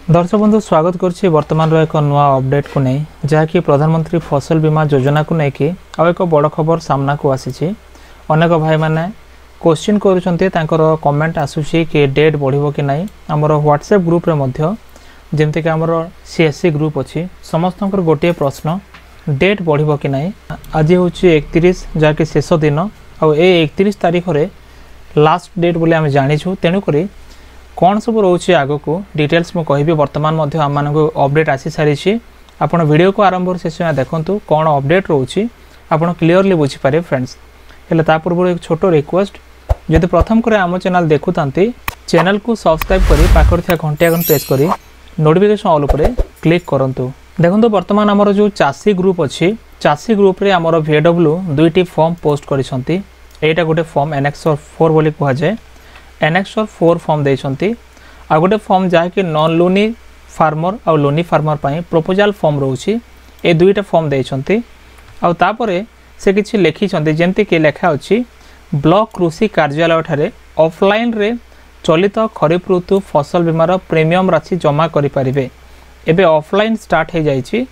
दर्शक बंधु स्वागत करुच्ची वर्तमान एक नुआ अपडेट को नहीं जहाँकि प्रधानमंत्री फसल बीमा योजना को लेकिन आउ एक बड़ खबर सामना को आसी। अनेक भाई मैंने क्वेश्चन कर कमेंट आसूसी कि डेट बढ़ो कि नहीं। आमर व्हाट्सएप ग्रुप रे मध्य जमती आमर सीएससी ग्रुप अच्छी समस्त गोटे प्रश्न डेट बढ़ो कि नहीं। आज हूँ 31 जहाँकि शेष दिन आउ 31 तारीख रे लास्ट डेट बोले आम जाचु। तेणुक कौन सब रोचे आग को डिटेल्स मुझे कहि बर्तमान आम अपडेट आसी सारी। आपण वीडियो को आरंभ शेष देखूँ कौन अपडेट रोचे आप क्लीयरली बुझीपारे फ्रेंड्स। हेल्ले ता पूर्व एक छोट रिक्वेस्ट जदि प्रथम करे आम चैनल देखुता चैनल को सब्सक्राइब करी पाखर थिया घंटी आइकन प्रेस करी नोटिफिकेशन ऑल पर क्लिक करंतु। देखो बर्तमान आमर जो चाषी ग्रुप अच्छी चाषी ग्रुप रे आमर VW दुईटी फॉर्म पोस्ट करिसंती। एटा गोटे फॉर्म एनेक्सर 4 बोली कह जाए। एनेक्सर 4 फॉर्म देइसंती आ गोटे फॉर्म जहाँकि नॉन लोनी फार्मर और लोनी फार्मर पाई प्रपोजल फॉर्म रोची। ए दुईटा फॉर्म देइसंती आ तापरे से किछि लिखिसंती जेमति कि लेखा अछि ब्लॉक कृषि कार्यालय ठारे ऑफलाइन रे चलित खरीफ ऋतु फसल बीमार प्रीमियम राशि जमा करि परिबे। एबे ऑफलाइन स्टार्ट हो जाइछि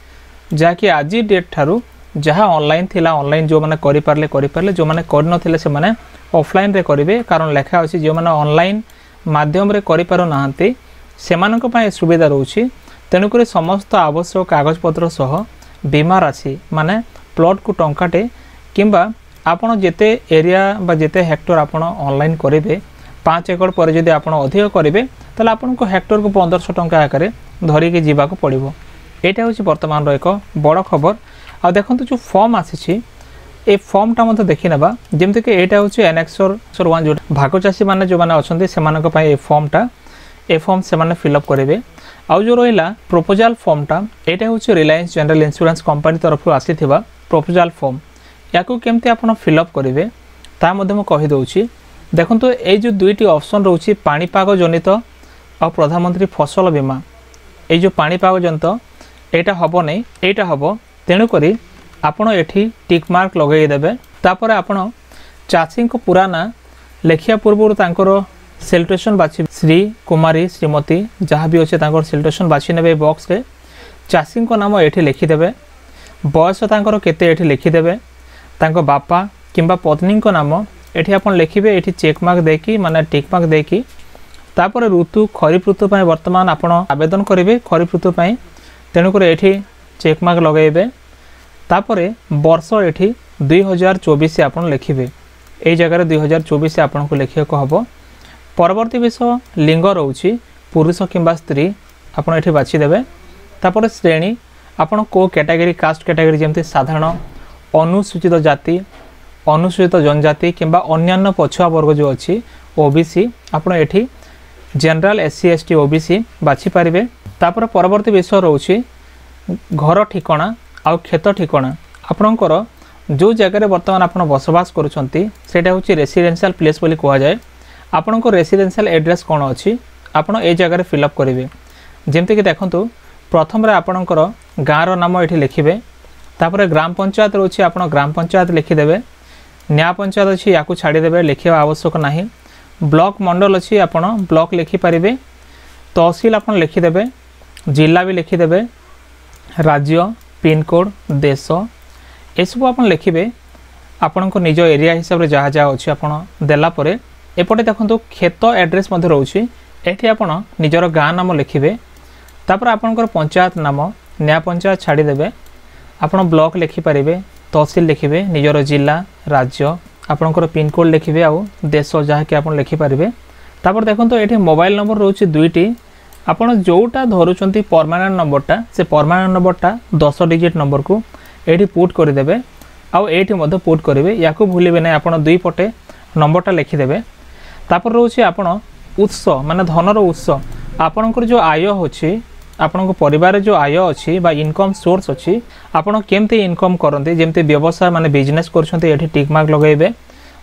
जहाँकि आज डेट ठारू जहाँ ऑनलाइन थिला ऑनलाइन जो माने करि पारले जो माने कर नथिले से माने ऑफलाइन रे करिवे। कारण लेखा अछि जो माने ऑनलाइन माध्यम रे करि पारो नाहंती सेमानक पय सुविधा रहउछि। तेणुक समस्त आवश्यक कागज पत्र सह बीमा राशि माने प्लॉट को टंकाटे किंबा आपण जेते एरिया बा जेते हेक्टर आपण ऑनलाइन करिवे 5 एकड़ पर जदि आपण अधिक करिवे तले आपण को हेक्टर को 1500 टंका आकारे धरि के जीवा को पड़िबो। एटा होछि वर्तमान रो एक बड़ खबर। आ देखंतु जो फॉर्म आसी ए फॉर्मटा मते देखि नेबा जेमते कि एटा होछि एनेक्सर 1 जो भाग चासी माने जो माने अछंती सेमानक पय ए फॉर्म से माने फिल अप करिवे। आउ जो रहिला प्रपोजल फॉर्मटा एटा होछि रिलायंस जनरल इंश्योरेंस कंपनी तरफ आसीथिबा प्रपोजल फॉर्म। याकू केमते आपण फिल अप करिवे ता मध्ये म कहि दउछि। देखंतु ए जो दुईटी ऑप्शन रहउछि पाणीपाग जनित और प्रधानमंत्री फसल बीमा। ए जो पाणीपाग जनित एटा हबो नै एटा हबो। तेणु करी आपण एठी टिक मार्क लगै देबे। तापर आपण चाषी को पूरा ना लेखिया पूर्व तांकर सेल्युटेशन बाछि श्री कुमारी श्रीमती जहाँ भी अच्छे तांकर सेल्युटेशन बाछि नेबे बॉक्स रे चाषी को नाम एठी लिखि देबे। बयस तांकर केते एठी लिखि देबे। तांको बापा किंबा पत्नी को नाम एठी आपण लिखिबे। एठी चेक मार्क देकी माने टिक मार्क देकी तापर ऋतु खरीफ ऋतु पय वर्तमान आपण आवेदन करिवे खरीफ ऋतु पय। तेणु कर एठी चेक मार्क लगेबे। तापरे वर्ष एठी 2024 से आपण लिखिबे। एई जगह 2024 से आपण को लिखिया को हबो। परवर्ती विषय लिंग रहउछि पुरुष किंबा स्त्री आपण एठी बाछि देबे। तापर श्रेणी आपण को कैटेगरी कास्ट कैटेगरी जेमते साधारण अनुसूचित जाति अनुसूचित जनजाति किंबा अन्यान्य पछुआ वर्ग जो अच्छी ओबीसी आपण एठी जनरल SC ST OBC बाछि पारिबे। तापर परवर्ती विषय रहउछि घर ठिकाना आउ खेत ठिकाना आपणकर जो जगह वर्तमान आप बसवास करुँचे सेटा हूँ रेसिडेंशियल प्लेस बोली कह जाए। आपण को रेसिडेंशियल एड्रेस कौन अच्छी आपण ए जगह फिलअप करेंगे। जमती कि देखंतु प्रथम रे आपणकर गाँव नाम ये लिखिबे। तापर ग्राम पंचायत रोचे आप ग्राम पंचायत लिखिदेवे। न्याय पंचायत अच्छी या छाड़ीदे लिखा आवश्यक नहीं। ब्लॉक मंडल अच्छी आप ब्लॉक लिखिपारे। तहसील आप लिखिदेवे। जिला भी लिखिदेवे। राज्य पिनकोड देश एसबू आप लिखिबे। आपण को निज एरिया हिसाब से जहाँ जहाँ अच्छी आप देलापर एपटे देखो खेत एड्रेस रोचे ये आप निजर गाँ नाम लिखिबे। तापर आपणकर पंचायत नाम न्याय पंचायत छाड़ीदे। आपण ब्लॉक लिखिपारे। तहसील लिखिबे। निजर जिला राज्य आपणकर पिनकोड लिखिबे आउ देश जहाँ कि आप लिखिपारे। तापर देखो ये मोबाइल नंबर रोचे दुईटी आपण जोटा धरुचंती परमानेंट नंबरटा से परमानेंट नंबरटा 10 डिजिट नंबर को एठी पुट करदेबे। आउ एठी मध्य पुट करेंगे। या भूलिबे ना आपण दुई पटे नंबरटा लिखिदेवे। तापर रोचे आपण उत्स माने धनर उत्स आपणकर जो आय होछि आपण परिवार जो आय अच्छी बा इनकम सोर्स अच्छी आपण केमते इनकम करते जेमते व्यवसाय माने बिजनेस करछंते एठी टिक मार्क लगेबे।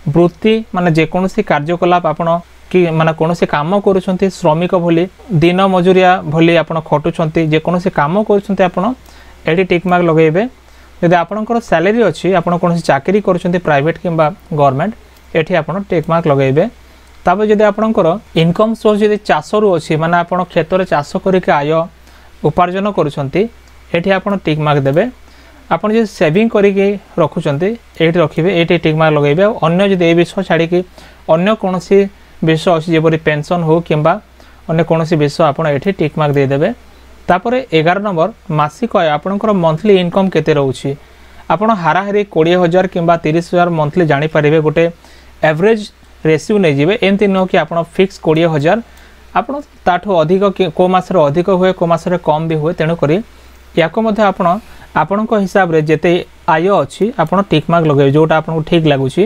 वृत्ति माने जेकोनोसी कार्यकलाप आपण कि माने कोनोसी काम करूछंती श्रमिक भली दिन मजूरिया भली आपण खटुछंती जेकोनोसी काम करूछंती आपण एठी टिक मार्क लगेबे। यदि आपणकर सैलरी अच्छी आपण कोनोसी चाकरी करूछंती प्राइवेट किंबा गवर्नमेंट एठी आपण टिक मार्क लगेबे। तापर जदि आपणकर इनकम सोर्स जदि चाषरू अच्छी माने आपण खेत में चाष करके आय उपार्जन करुछंती एठी आपण टिक मार्क देबे। आपण जे सेविंग करके रखुछंती एठी रखिबे एठी टिक मार्क लगेबे। अन्य जदि ए विषय छाड़ी कि अन्य कोनोसी विषय अछि जेपरि पेंशन हो किंबा अन्य कोनोसी विषय आपण एठी टिक मार्क दे देबे। तापर 11 नंबर मासिक आय आपणकर मंथली इनकम केते रहउछि आपण हाराहारी 20,000 किंबा 30,000 मंथली जानि परिबे। गोटे एवरेज रेशियो नहीं जीवे एमती नुह कि आप फिक्स 20,000 आपड़ ताठू अधिक को मास अधिक हुए को मास कम भी हुए तेणुक आपण हिसाब रे जेते आय अच्छी आप टिक मार्क लगे जोटा आपको ठीक लगुच।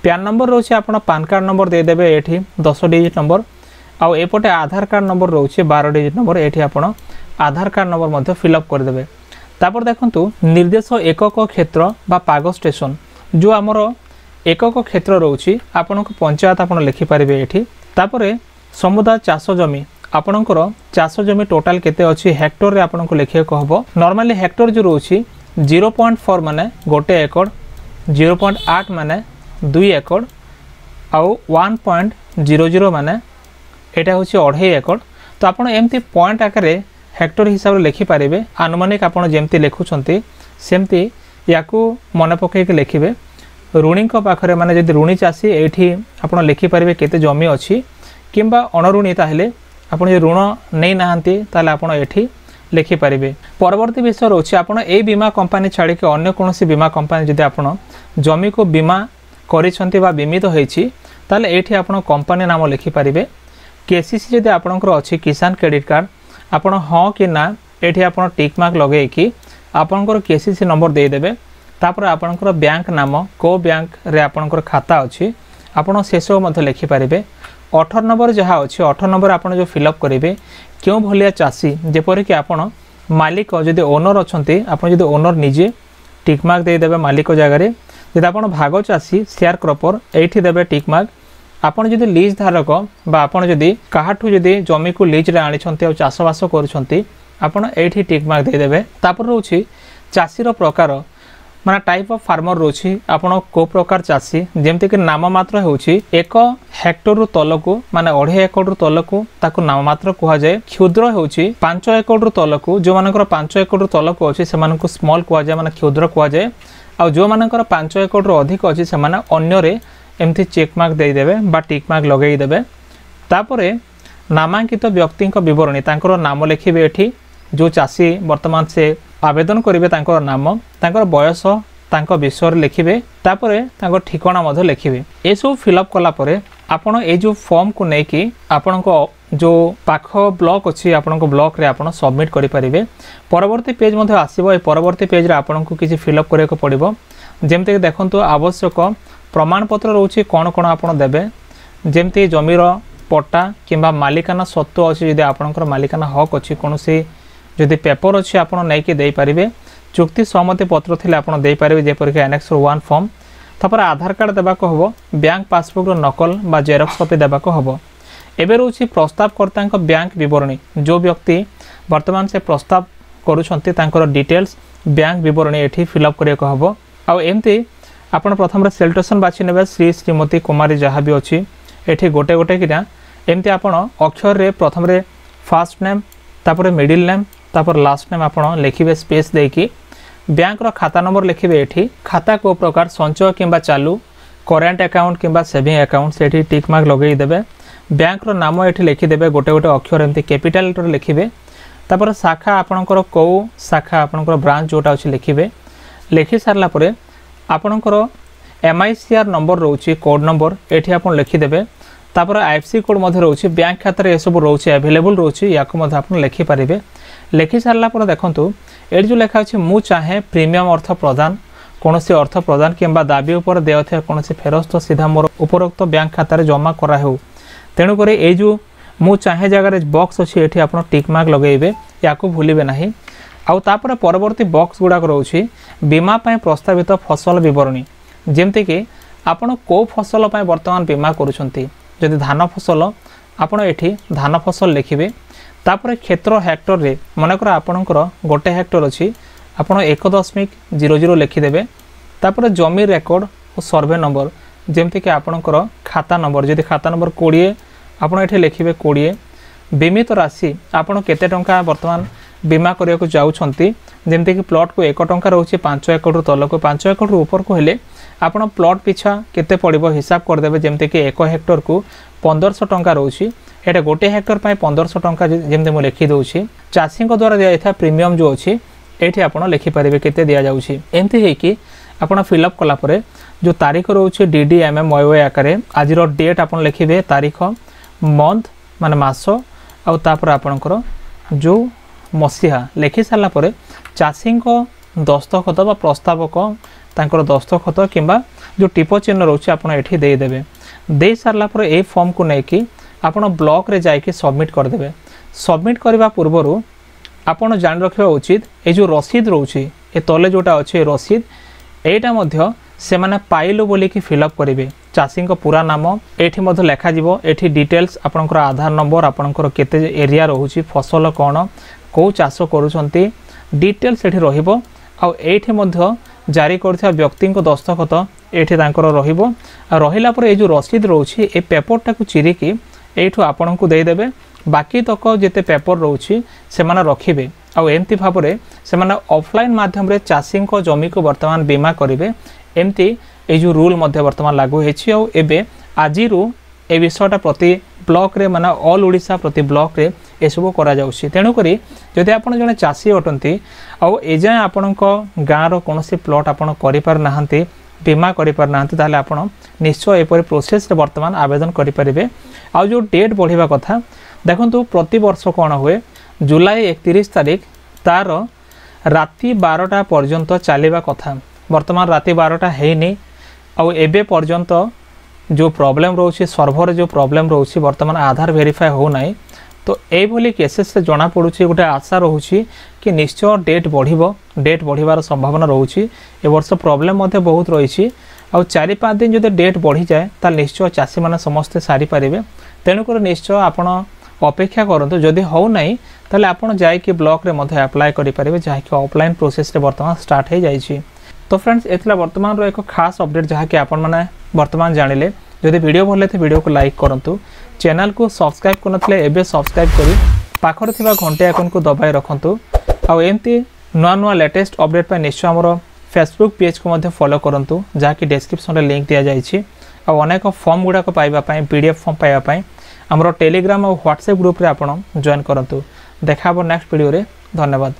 पैन नंबर रोचे आप पान कार्ड नंबर देदेवे ये 10 डिजिट नंबर आउ एपटे आधार कार्ड नंबर रोचे 12 डिजिट नंबर ये आप आधार कार्ड नंबर फिलअप करदे। तापर देखंतु निर्देश एकक क्षेत्र बा पाग स्टेशन जो आमर एकक क्षेत्र रोची आपण पंचायत आप लिखिपारे ये। तापर समुदाय चाष जमी आपणकर चाष जमी टोटाल केते अच्छी हेक्टर रे आपको लिखिया हम। नॉर्मली हेक्टर जो रोची 0.4 माने गोटे एकड़ 0.8 माने 2 एकड़ आउ 1.00 माने यहाँ हूँ 2.5 एकड़। तो आपड़ एमती पॉइंट आकार हेक्टर हिसाब से लिखिपारे। आनुमानिक आपड़ जमती लिखुंट सेमती या मन पकईक लिखे। ऋणी पाखे माने जदि ऋणी चाषी ये आप लिखिपारे केते जमी अच्छी किंबा अणऋणी ताहले आपण जे ऋण नहीं नाहांती ताले आपण एठी लिखिपारे। परवर्ती विषय रोचे आपण ए बीमा कंपनी छाड़ी के अन्य कोनोसी बीमा कंपनी जदि आपण जमी को बीमा करिसंती बा बीमित होईची ताले एठी आपण कंपनी नाम लिखिपारे। केसीसी जदि आपणकर अच्छी किसान क्रेडिट कार्ड आपण हाँ कि ना एठी आपण टिक मार्क लगे कि आपणकर केसीसी नंबर दे देबे। तापर आपणकर बैंक नाम को बैंक रे आपणकर खाता अच्छी आपण से सब लिखिपारे। 18 नंबर जहाँ अच्छी 18 नंबर आप जो फिलअप करेंगे क्यों भलिया चाषी जेपरिक आपण मालिक जदि ओनर अच्छे आप ओनर निजे टिक मार्क देदेवे मालिक जगह जब आप भाग चाषी शेयर क्रॉपर ये देवे टिक मार्क। आपड़ जदि लीज धारक बा आपड़ जदि काहाठू जदि जमी को लीज रे आनिछंती और चाषबास करुछंती आपड़ एठी टिक मार्क देदेवे। तापर रोची चाषीर प्रकार माने टाइप ऑफ फार्मर रोची आपण को प्रकार चाषी जेमती कि नाम मात्र होउची 1 हेक्टर रु तलकू माने 2.5 एकड़ रु तलकू ताकू नाम मात्र कहा जाए। क्षुद्र होउची 5 एकड़ रु तलकू जो मानकर 5 एकड़ रु तलकू अछि से मानकू स्मॉल कहा जाए माने क्षुद्र कहा जाए। आ जो मानकर 5 एकड़ रु अधिक अछि से माने अन्य रे एमती चेक मार्क दे देबे बा टिक मार्क लगेई देबे। तापरे नामांकित व्यक्ति विवरणी तांकर नाम लिखिबे। एठी जो चाषी वर्तमान से आवेदन करेंगे तांकर नाम तांकर बयस तांकर विषय लिखिबे। तापरे तांकर ठिकाना मध्य लिखिबे। ए सब फिलअप कला परे आपण ए जो फॉर्म को नेकी आपण को जो पाख ब्लॉक अच्छी आपण को ब्लॉक रे आपण सबमिट करि परिबे। परवर्ती पेज मध्य आसीबो। ए परवर्ती पेज रे आपण को किछि फिलअप करे को पड़िबो। जेमते कि देखंतु आवश्यक प्रमाण पत्र रोची कोन कोन आपण देबे जेमते जमीर पट्टा किंबा मालिकाना सत्व अच्छी जदि आपणकर मालिकाना हक अच्छी कोनोसी जदि पेपर अच्छी आप नहीं दे पारे। चुक्ति सहमति पत्र थे आप दे पारे जेपरिक एनेक्स 1 फॉर्म। तापर आधार कार्ड देवाक हम बैंक पासबुक नकल बा जेरक्स कॉपी देवाक हम। एबे रोची प्रस्तावकर्ता बैंक विवरणी जो व्यक्ति वर्तमान से प्रस्ताव करुछंती तांकर डिटेल्स बैंक विवरणी एठी फिलअप करिया को हबो। आ एमती आपण प्रथम रे सेल्टेशन बाछि नेबे श्री श्रीमती कुमारी जहाँ भी अच्छी एठी गोटे गोटे किना एमती आपण अक्षर रे प्रथम रे फर्स्ट नेम तापर मिडिल नेम तापर लास्ट नेम आपण लिखिबे स्पेस देकी बैंक रो खाता नंबर लिखिबे। एठी खाता को प्रकार संचय किंबा चालू करेंट अकाउंट किंबा सेविंग अकाउंट सेठी टिक मार्क लगेई देबे। बैंक रो नाम एठी लिखि देबे गोटे गोटे अक्षर एमती कैपिटल रो लिखिबे। तापर शाखा आपणकर को शाखा आपणकर ब्रांच जोटा अछि लिखिबे। लिखि सारला परे आपणकर MICR नंबर रोची कोड नंबर एठी आपण लिखि देबे। तापर IFSC कोड मध्य रोची बैंक खाता ये सब रोची अवेलेबल रोची या लिखि पारे। लिखि सारा पर देखंतु ये जो लेखा अच्छे मु चाहे प्रीमियम अर्थ प्रदान कौन अर्थ प्रदान किंबा दाबी उपर देय थे कौन फेरस्त सीधा मोर उपरोक्त बैंक खाता जमा करा हो। तेणुक ये जो मु चाहे जगह बॉक्स अच्छी ये आप टिक मार्क लगेबे या भूलिबे नहीं। आउ तापर परवर्ती बॉक्स गुड़ाक रोची बीमा पाई प्रस्तावित फसल विवरणी जेमती कि आपण को फसल पाई वर्तमान बीमा करुछंती। जदि धान फसल आपण एठी धान फसल लिखिबे। तापर क्षेत्र हेक्टर रे मनकर आपणकर गोटे हेक्टर अच्छी आपण 1.00 लिखिदेवे। तापर जमी रेकर्ड और सर्वे नंबर जमती कि आपणकर खाता नंबर जदि खाता नंबर 20 आपड़ ये लिखे 20 बीमित राशि आपड़ केते टंका वर्तमान बीमा करने को जाऊँगी जमती कि प्लॉट को 1 टंका रोचे 5 एकड़ तल को 5 एकड़ ऊपर को हेले आपड़ प्लॉट पिछा केते पड़ो हिसाब करदे जमती कि 1 हेक्टर को 1500 टंका रोचे एटा गोटे हेक्टर पर 1500 टंका जमती मुझे लिखी दूसरी चाषी द्वारा दि जाता प्रीमियम जो अच्छी ये आपड़ लिखिपारे के दि जाऊँगी एमती होगी आपड़ फिलअप कलापर जो तारीख रोचे DDMM YY आकार आज डेट आप लिखे तारीख मंथ माने मास आउर आपणकर जो मसीहा लिखि सारापर चाषी दस्तखत बा प्रस्तावक तांकर दस्तखत किंबा जो टिप चिन्ह रोचे आप देदेवे दे सारापर ए फॉर्म को लेकिन आपण ब्लॉक रे जाइए सबमिट करदे सबमिट करने पूर्वर आपण जान रखा उचित ये जो रसीद रोचे ये तले जोटा अच्छे रसीद यहाँ से मैंने पाइलु बोली कि फिलअप करेंगे चाषी पूरा नाम ये लिखा ये डिटेल्स आपंकर आधार नंबर आपंकर केते एरिया रोचे फसल कौन कौ चाष करुँच डिटेल्स ये रही जारी कर व्यक्ति दस्तखत ये रहा ये जो रसीद रोचे ये पेपरटा को चिरिकी यू आपण को देदेवे बाकी तक जिते पेपर रोचे से रखिए आउ एमती भाव में से ऑफलाइन माध्यम रे चाषी जमी को वर्तमान बीमा करेंगे एमती ये जो रूल वर्तमान लागू होबे आज ए विषयटा प्रति ब्लॉक रे माने ऑल ओडिशा प्रति ब्लॉक रे एसबू करा जाउछि तेणुक जदि आपन जने चाषी अटंती आउ एजाए आपण गाँव कौन प्लॉट आपन करि पार नाहंती बीमा करि पार नाहंती ताले आपन निश्चय एपरि प्रोसेस रे वर्तमान आवेदन करि परिबे आउ जो डेट बढ़िबा कथा देखंतु प्रति वर्ष कौन हुए जुलाई 31 तारीख तार राति 12टा पर्यंत चलवा कथा वर्तमान राति 12टा हैनी आउ एबे पर्यंत जो प्रॉब्लम रोचे सर्वर जो प्रॉब्लम रोचे वर्तमान आधार वेरीफाई हो ना तो ये केसेस से जना पड़ुछि गोटे आशा रोचे कि निश्चय डेट बढ़िबार संभावना रोचे ए वर्ष प्रॉब्लम बहुत रही आ 4-5 दिन जो डेट बढ़ी जाए तो निश्चय चाषी मैंने समस्ते सारी पारे तेणुक निश्चय आपण अपेक्षा करंतु जदि हो नहीं ताले आपण जाइए ब्लॉक रे मध्य अप्लाई करें जहाँकि ऑफलाइन प्रोसेस रे वर्तमान स्टार्ट हो जाइए। तो फ्रेंड्स एतला वर्तमान रो एक खास अपडेट जहाँकि आपण माने वर्तमान जानिले जदि वीडियो भल थे वीडियो को लाइक करंतु चैनल को सब्सक्राइब करनथले एबे सब्सक्राइब करी पाखर थिबा घंटे आइकन को दबाई रखंतु आ एमती नुआ नुआ लेटेस्ट अपडेट पर निश्चय हमर फेसबुक पेज को मध्य फॉलो करंतु जहाँकि डिस्क्रिप्शन रे लिंक दिया जाइछि आ अनेक फॉर्म गुडा को पाइबा पई पीडीएफ फॉर्म पाइबा पई हमरो टेलीग्राम और व्हाट्सएप ग्रुप रे आपण जॉइन करंतु। देखा नेक्स्ट वीडियो रे धन्यवाद।